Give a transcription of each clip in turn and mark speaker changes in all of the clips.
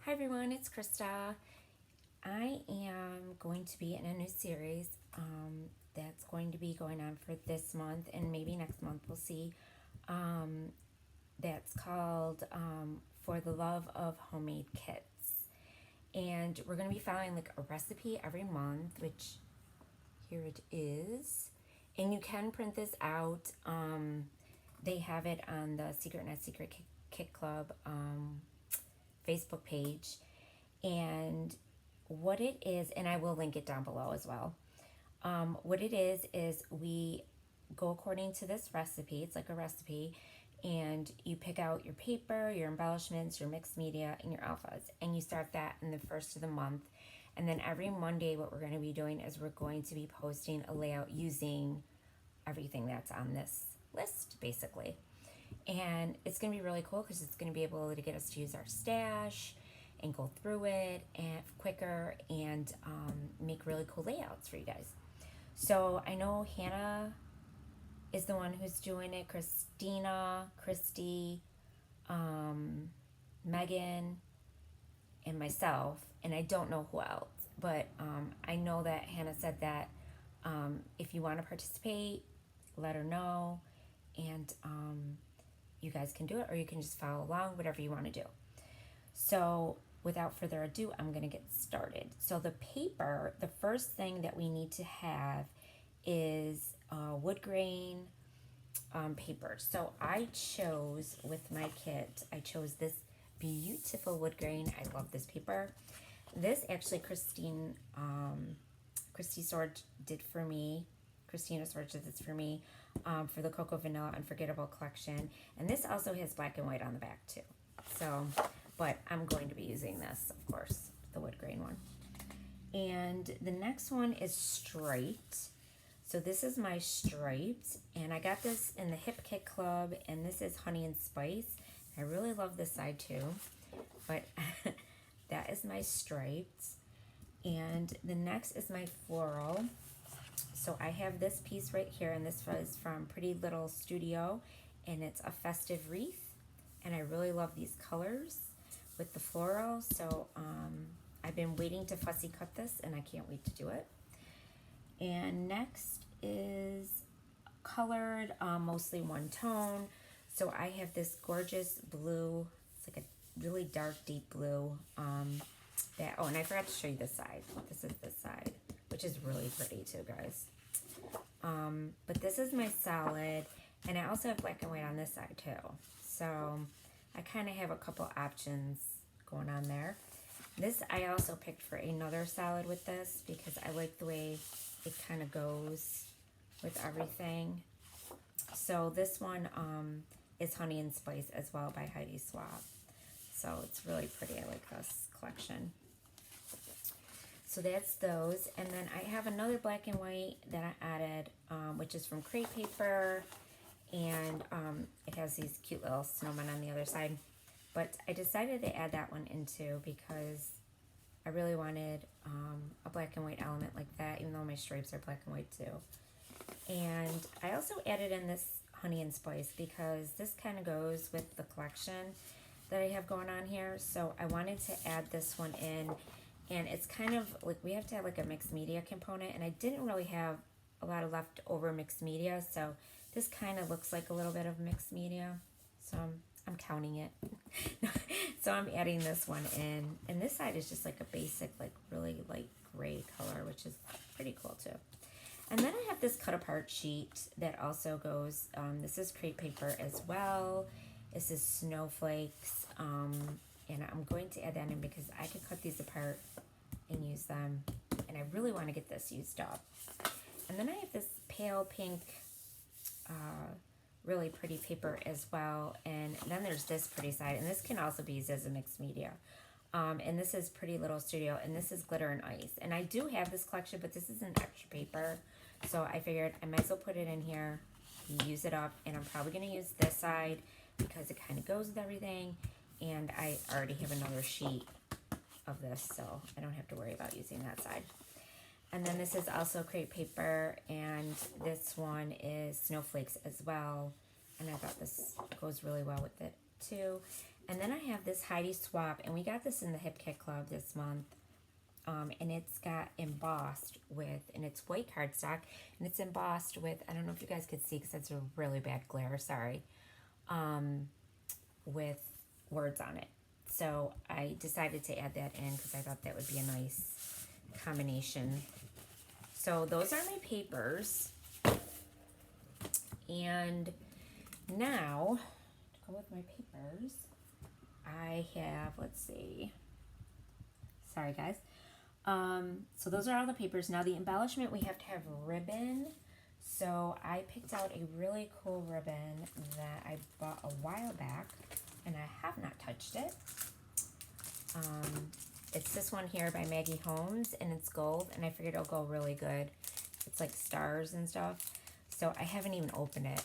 Speaker 1: Hi everyone, it's Krista. I am going to be in a new series that's going to be going on for this month and maybe next month, we'll see. Um, that's called For the Love of Homemade Kits. And we're going to be following like a recipe every month, which here it is. And you can print this out. They have it on the Secret Not Secret Kit Club Facebook page. And what it is, and I will link it down below as well. What it is we go according to this recipe. It's like a recipe, and you pick out your paper, your embellishments, your mixed media, and your alphas, and you start that in the first of the month. And then every Monday, what we're going to be doing is we're going to be posting a layout using everything that's on this list, basically. And it's going to be really cool because it's going to be able to get us to use our stash and go through it and quicker and make really cool layouts for you guys. So I know Hannah is the one who's doing it, Christina, Christy, Megan, and myself, and I don't know who else, but I know that Hannah said that if you want to participate, let her know, and you guys can do it, or you can just follow along, whatever you want to do. So without further ado, I'm going to get started. So the paper, the first thing that we need to have is wood grain paper. So I chose with my kit, I chose this beautiful wood grain. I love this paper. This actually Christy Sorge did for me. Christina Sorge did this for me for the Cocoa Vanilla Unforgettable collection. And this also has black and white on the back too. So, but I'm going to be using this, of course, the wood grain one. And the next one is striped. So this is my striped, and I got this in the Hip Kit Club, and this is Honey and Spice. I really love this side too, but that is my striped. And the next is my floral. So I have this piece right here, and this was from Pretty Little Studio, and it's a festive wreath, and I really love these colors with the floral. So I've been waiting to fussy cut this, and I can't wait to do it. And next is colored, mostly one tone. So I have this gorgeous blue. It's like a really dark, deep blue. Oh, and I forgot to show you this side. This is this side, which is really pretty too, guys. But this is my solid, and I also have black and white on this side too. So I kind of have a couple options going on there. This I also picked for another solid with this because I like the way it kind of goes with everything. So this one is Honey and Spice as well by Heidi Swapp. So it's really pretty. I like this collection. So that's those. And then I have another black and white that I added, which is from Crepe Paper. And it has these cute little snowmen on the other side. But I decided to add that one in too because I really wanted a black and white element like that, even though my stripes are black and white too. And I also added in this Honey and Spice because this kind of goes with the collection that I have going on here. So I wanted to add this one in, and it's kind of like we have to have like a mixed media component, and I didn't really have a lot of leftover mixed media, so this kind of looks like a little bit of mixed media. So I'm counting it. So I'm adding this one in, and this side is just like a basic, like really light gray color, which is pretty cool too. And then I have this cut apart sheet that also goes, this is Crepe Paper as well. This is Snowflakes, and I'm going to add that in because I could cut these apart and use them, and I really want to get this used up. And then I have this pale pink, really pretty paper as well, and then there's this pretty side, and this can also be used as a mixed media. And this is Pretty Little Studio, and this is Glitter and Ice. And I do have this collection, but this is an extra paper, so I figured I might as well put it in here, use it up, and I'm probably going to use this side because it kind of goes with everything, and I already have another sheet of this, so I don't have to worry about using that side. And then this is also Crepe Paper, and this one is Snowflakes as well, and I thought this goes really well with it too. And then I have this Heidi Swap, and we got this in the Hip Kit Club this month. And it's got embossed with, and it's white cardstock, and it's embossed with, I don't know if you guys could see because it's a really bad glare, sorry, with words on it. So I decided to add that in because I thought that would be a nice combination. So those are my papers. And now, to go with my papers, I have, let's see, sorry guys. So those are all the papers. Now the embellishment, we have to have ribbon. So I picked out a really cool ribbon that I bought a while back, and I have not touched it. It's this one here by Maggie Holmes, and it's gold, and I figured it'll go really good. It's like stars and stuff. So I haven't even opened it.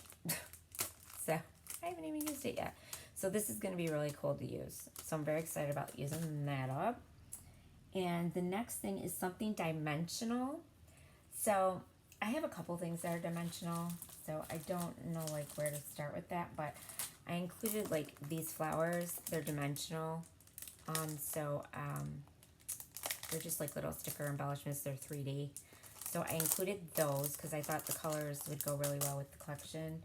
Speaker 1: So I haven't even used it yet. So this is going to be really cool to use. So I'm very excited about using that up. And the next thing is something dimensional. So I have a couple things that are dimensional, so I don't know like where to start with that, but I included like these flowers. They're dimensional. They're just like little sticker embellishments. They're 3D. So I included those because I thought the colors would go really well with the collection.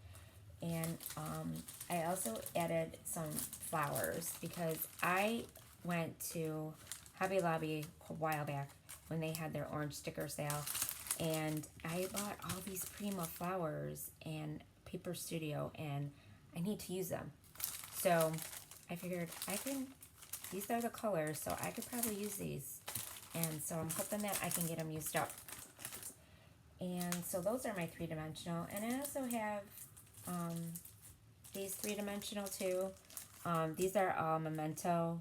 Speaker 1: And I also added some flowers because I went to Hobby Lobby a while back when they had their orange sticker sale, and I bought all these Prima flowers and Paper Studio, and I need to use them. So I figured these are the colors, so I could probably use these. And so I'm hoping that I can get them used up. And so those are my 3-dimensional. And I also have these 3-dimensional too. These are all memento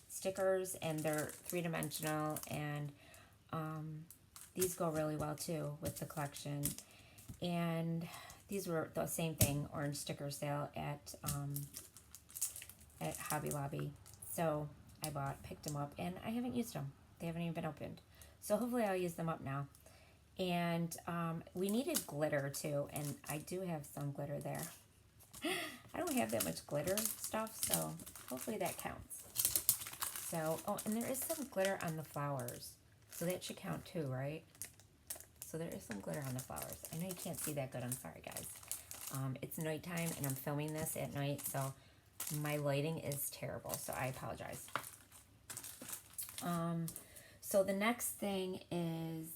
Speaker 1: stickers, and they're 3-dimensional, and these go really well too with the collection. And these were the same thing, orange sticker sale at Hobby Lobby. So I picked them up, and I haven't used them. They haven't even been opened. So hopefully I'll use them up now. And we needed glitter too, and I do have some glitter there. I don't have that much glitter stuff, so hopefully that counts. So, oh, and there is some glitter on the flowers. So that should count too, right? So there is some glitter on the flowers. I know you can't see that good. I'm sorry, guys. It's nighttime, and I'm filming this at night, so my lighting is terrible. So I apologize. So the next thing is,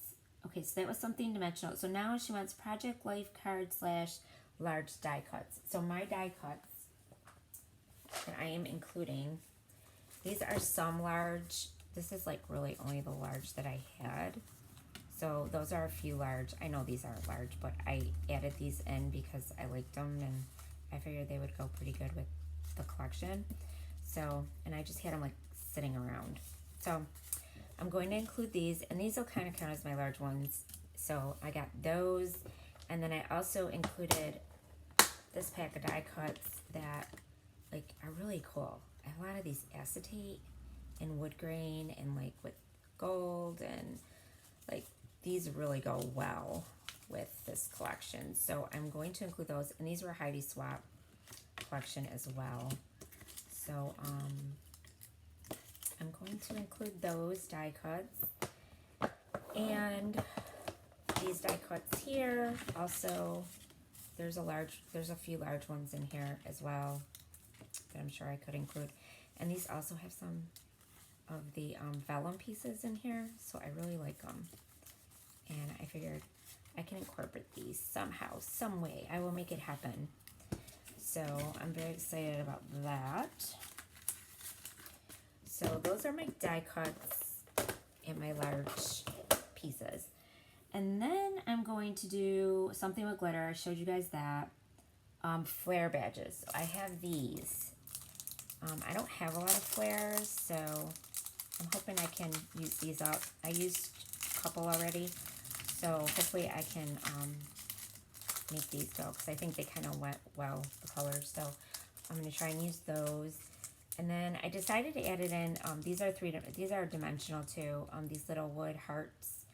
Speaker 1: okay, so that was something dimensional. So now she wants Project Life card / large die cuts. So my die cuts that I am including, these are some large. This is like really only the large that I had. So those are a few large. I know these aren't large, but I added these in because I liked them, and I figured they would go pretty good with the collection. So, and I just had them like sitting around. So I'm going to include these, and these will kind of count as my large ones. So I got those, and then I also included this pack of die cuts that like are really cool. I have a lot of these acetate and wood grain and like with gold, and like these really go well with this collection. So I'm going to include those, and these were Heidi Swap collection as well. So I'm going to include those die cuts, and these die cuts here. Also, there's a few large ones in here as well that I'm sure I could include. And these also have some of the vellum pieces in here, so I really like them. And I figured I can incorporate these somehow, some way. I will make it happen. So I'm very excited about that. So those are my die cuts and my large pieces. And then I'm going to do something with glitter. I showed you guys that. Flare badges. So I have these. I don't have a lot of flares, so I'm hoping I can use these up. I used a couple already, so hopefully I can make these go, because I think they kind of went well, the colors. So I'm going to try and use those. And then I decided to add it in. These are dimensional too. These little wood hearts.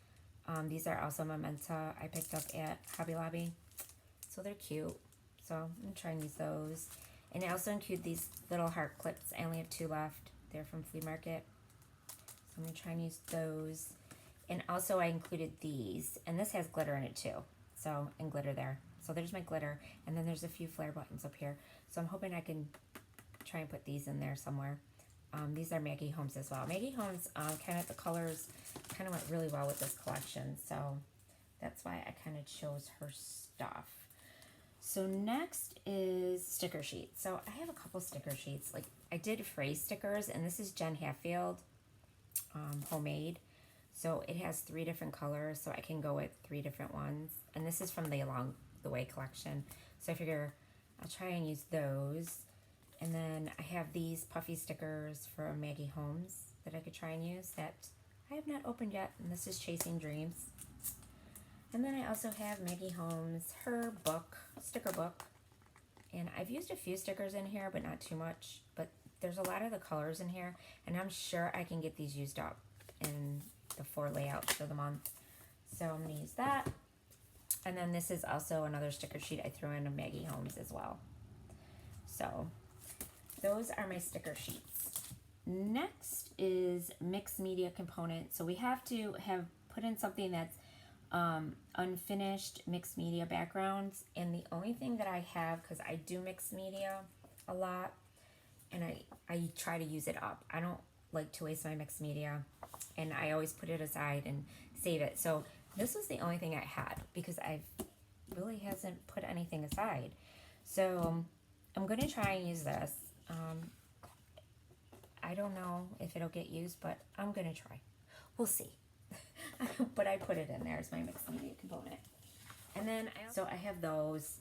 Speaker 1: These are also memento I picked up at Hobby Lobby. So they're cute. So I'm going to try and use those. And I also include these little heart clips. I only have 2 left. They're from Flea Market. So I'm going to try and use those. And also I included these. And this has glitter in it too. So, and glitter there. So there's my glitter. And then there's a few flare buttons up here. So I'm hoping I can try and put these in there somewhere. These are Maggie Holmes as well. Maggie Holmes, kind of the colors kind of went really well with this collection. So that's why I kind of chose her stuff. So next is sticker sheets. So I have a couple sticker sheets. Like I did phrase stickers, and this is Jen Hatfield, homemade. So it has 3 different colors, so I can go with 3 different ones. And this is from the Along the Way collection. So I figure I'll try and use those. And then I have these puffy stickers from Maggie Holmes that I could try and use that I have not opened yet. And this is Chasing Dreams. And then I also have Maggie Holmes, her book, sticker book. And I've used a few stickers in here, but not too much. But there's a lot of the colors in here. And I'm sure I can get these used up in the 4 layouts for the month. So I'm going to use that. And then this is also another sticker sheet I threw in of Maggie Holmes as well. So those are my sticker sheets. Next is mixed media component. So we have to have put in something that's unfinished mixed media backgrounds. And the only thing that I have, because I do mixed media a lot, and I try to use it up. I don't like to waste my mixed media, and I always put it aside and save it. So this was the only thing I had, because I really hasn't put anything aside. So I'm going to try and use this. I don't know if it'll get used, but I'm going to try. We'll see. But I put it in there as my mixed media component. And then I have those.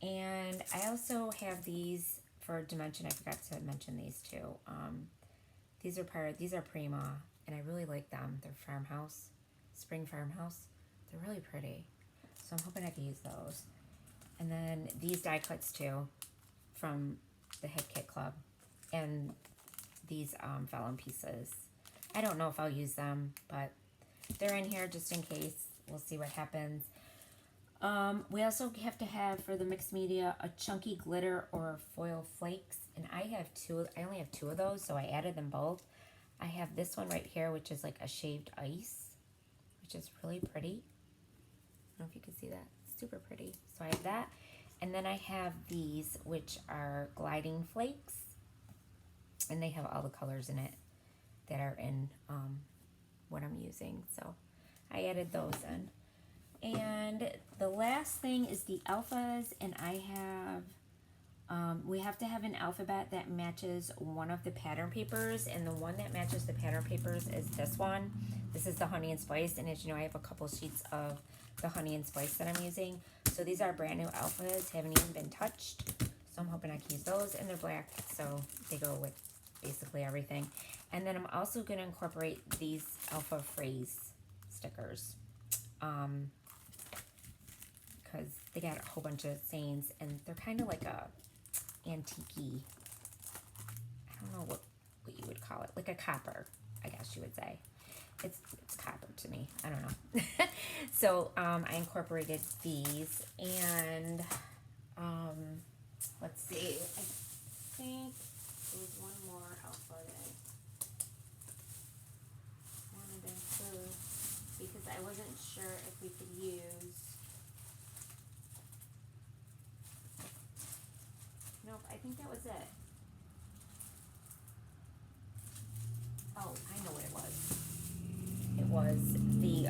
Speaker 1: And I also have these for Dimension. I forgot to mention these too. These are Prima, and I really like them. They're farmhouse, spring farmhouse. They're really pretty. So I'm hoping I can use those. And then these die cuts too from the Head Kit Club. And these vellum pieces. I don't know if I'll use them, but they're in here just in case. We'll see what happens. We also have to have, for the mixed media, a chunky glitter or foil flakes. And I only have 2 of those, so I added them both. I have this one right here, which is like a shaved ice, which is really pretty. I don't know if you can see that. It's super pretty. So I have that. And then I have these, which are gliding flakes. And they have all the colors in it that are in what I'm using. So I added those in. And the last thing is the alphas. And I have, we have to have an alphabet that matches one of the pattern papers. And the one that matches the pattern papers is this one. This is the Honey and Spice. And as you know, I have a couple sheets of the Honey and Spice that I'm using. So these are brand new alphas, haven't even been touched. So I'm hoping I can use those. And they're black, so they go with basically everything. And then I'm also going to incorporate these alpha phrase stickers, because they got a whole bunch of sayings, and they're kind of like a antique-y, I don't know what you would call it, like a copper, I guess you would say. It's copper to me. I don't know. So I incorporated these, and let's see. I think there was one more alpha that I wanted to include, because I wasn't sure if we could use. Nope, I think that was it. Oh, I know what it was. It was the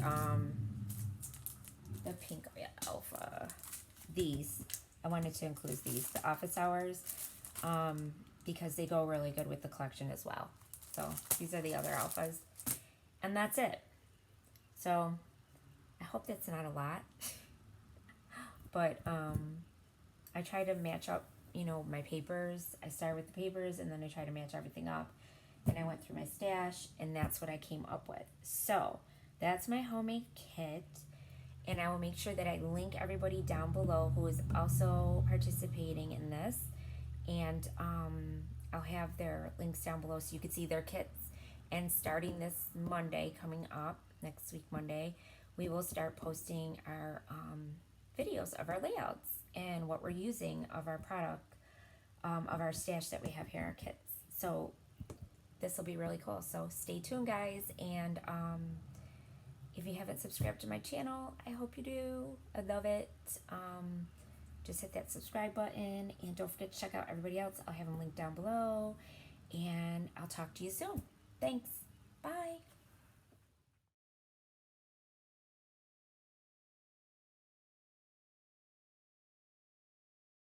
Speaker 1: pink alpha. These, I wanted to include these, the office hours, because they go really good with the collection as well. So these are the other alphas, and that's it. So I hope that's not a lot, but I try to match up, you know, my papers. I start with the papers, and then I try to match everything up. And I went through my stash, and that's what I came up with. So that's my homemade kit, and I will make sure that I link everybody down below who is also participating in this, and I'll have their links down below so you can see their kits. And starting this Monday, coming up next week Monday, we will start posting our videos of our layouts and what we're using of our product of our stash that we have here in our kits. So this will be really cool. So stay tuned, guys. And if you haven't subscribed to my channel, I hope you do. I love it. Just hit that subscribe button. And don't forget to check out everybody else. I'll have them linked down below. And I'll talk to you soon. Thanks. Bye.